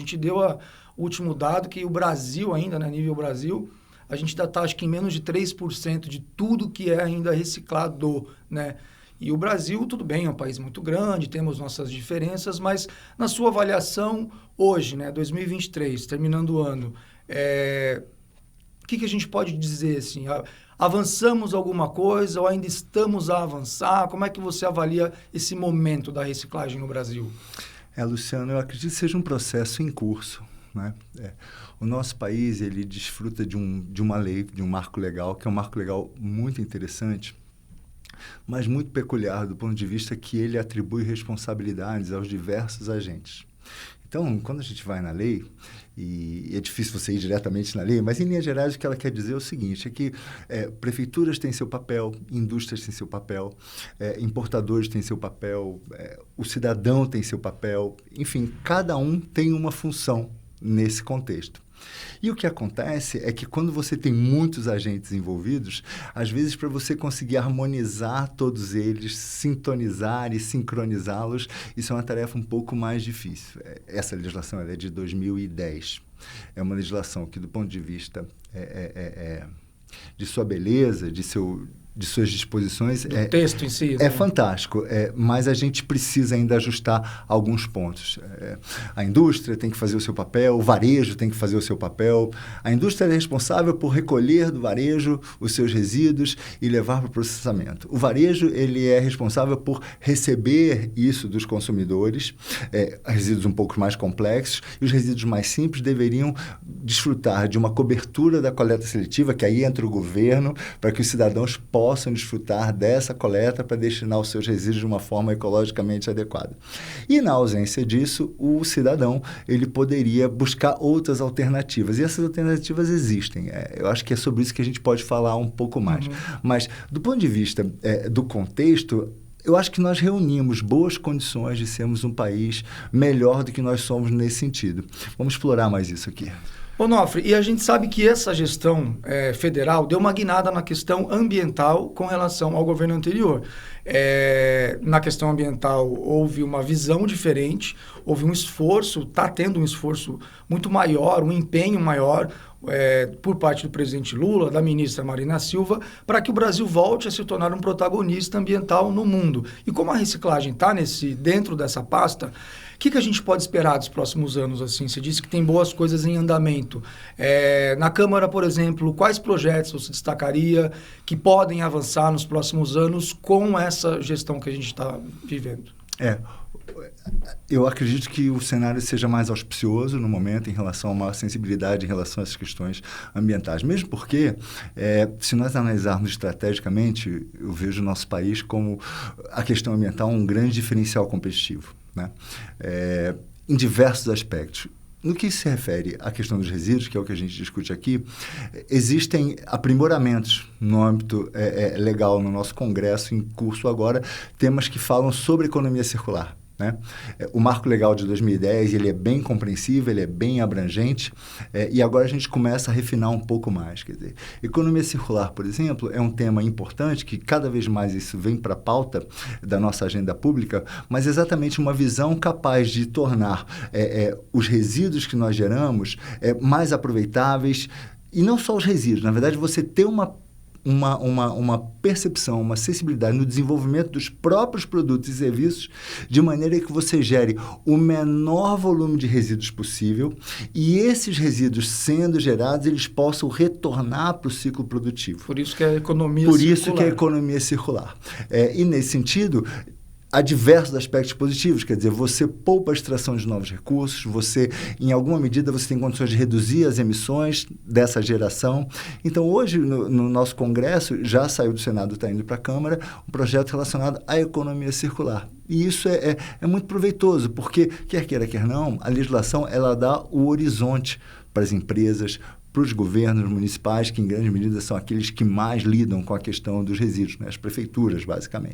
gente deu o último dado que o Brasil ainda, né, nível Brasil, a gente ainda está, acho que em menos de 3% de tudo que é ainda reciclado, né? E o Brasil, tudo bem, é um país muito grande, temos nossas diferenças, mas na sua avaliação hoje, né, 2023, terminando o ano, o que a gente pode dizer, assim, avançamos alguma coisa ou ainda estamos a avançar? Como é que você avalia esse momento da reciclagem no Brasil? Luciano, eu acredito que seja um processo em curso, né? O nosso país, ele desfruta de uma lei, de um marco legal, que é um marco legal muito interessante, mas muito peculiar do ponto de vista que ele atribui responsabilidades aos diversos agentes. Então, quando a gente vai na lei, e é difícil você ir diretamente na lei, mas em linhas gerais o que ela quer dizer é o seguinte, é que prefeituras têm seu papel, indústrias têm seu papel, importadores têm seu papel, o cidadão tem seu papel, enfim, cada um tem uma função nesse contexto. E o que acontece é que quando você tem muitos agentes envolvidos, às vezes para você conseguir harmonizar todos eles, sintonizar e sincronizá-los, isso é uma tarefa um pouco mais difícil. Essa legislação ela é de 2010. É uma legislação que, do ponto de vista de sua beleza, de suas disposições... Do texto em si. É fantástico, mas a gente precisa ainda ajustar alguns pontos. A indústria tem que fazer o seu papel, o varejo tem que fazer o seu papel. A indústria é responsável por recolher do varejo os seus resíduos e levar para o processamento. O varejo ele é responsável por receber isso dos consumidores, resíduos um pouco mais complexos, e os resíduos mais simples deveriam desfrutar de uma cobertura da coleta seletiva, que aí entra o governo, para que os cidadãos possam desfrutar dessa coleta para destinar os seus resíduos de uma forma ecologicamente adequada. E na ausência disso, o cidadão ele poderia buscar outras alternativas. E essas alternativas existem. Eu acho que é sobre isso que a gente pode falar um pouco mais. Mas, do ponto de vista do contexto, eu acho que nós reunimos boas condições de sermos um país melhor do que nós somos nesse sentido. Vamos explorar mais isso aqui. Onofre, e a gente sabe que essa gestão federal deu uma guinada na questão ambiental com relação ao governo anterior. Na questão ambiental houve uma visão diferente, houve um esforço, está tendo um esforço muito maior, um empenho maior por parte do presidente Lula, da ministra Marina Silva, para que o Brasil volte a se tornar um protagonista ambiental no mundo. E como a reciclagem está dentro dessa pasta, o que a gente pode esperar dos próximos anos? Assim? Você disse que tem boas coisas em andamento. Na Câmara, por exemplo, quais projetos você destacaria que podem avançar nos próximos anos com essa gestão que a gente está vivendo? Eu acredito que o cenário seja mais auspicioso no momento em relação a uma sensibilidade em relação a essas questões ambientais. Mesmo porque, se nós analisarmos estrategicamente, eu vejo o nosso país como a questão ambiental um grande diferencial competitivo, né? Em diversos aspectos. No que se refere à questão dos resíduos, que é o que a gente discute aqui, existem aprimoramentos no âmbito legal no nosso Congresso, em curso agora, temas que falam sobre economia circular, né? O marco legal de 2010 ele é bem compreensível, ele é bem abrangente, e agora a gente começa a refinar um pouco mais. Quer dizer, economia circular, por exemplo, é um tema importante que cada vez mais isso vem para a pauta da nossa agenda pública, mas exatamente uma visão capaz de tornar os resíduos que nós geramos mais aproveitáveis, e não só os resíduos, na verdade você ter uma percepção, uma sensibilidade no desenvolvimento dos próprios produtos e serviços, de maneira que você gere o menor volume de resíduos possível e esses resíduos sendo gerados, eles possam retornar para o ciclo produtivo. Por isso que é a economia circular. Por isso que é a economia circular. E nesse sentido, há diversos aspectos positivos, quer dizer, você poupa a extração de novos recursos, você, em alguma medida, você tem condições de reduzir as emissões dessa geração. Então, hoje, no nosso Congresso, já saiu do Senado, está indo para a Câmara, um projeto relacionado à economia circular. E isso é muito proveitoso, porque, quer queira, quer não, a legislação ela dá o horizonte para as empresas, para os governos municipais, que em grande medida são aqueles que mais lidam com a questão dos resíduos, né? As prefeituras, basicamente.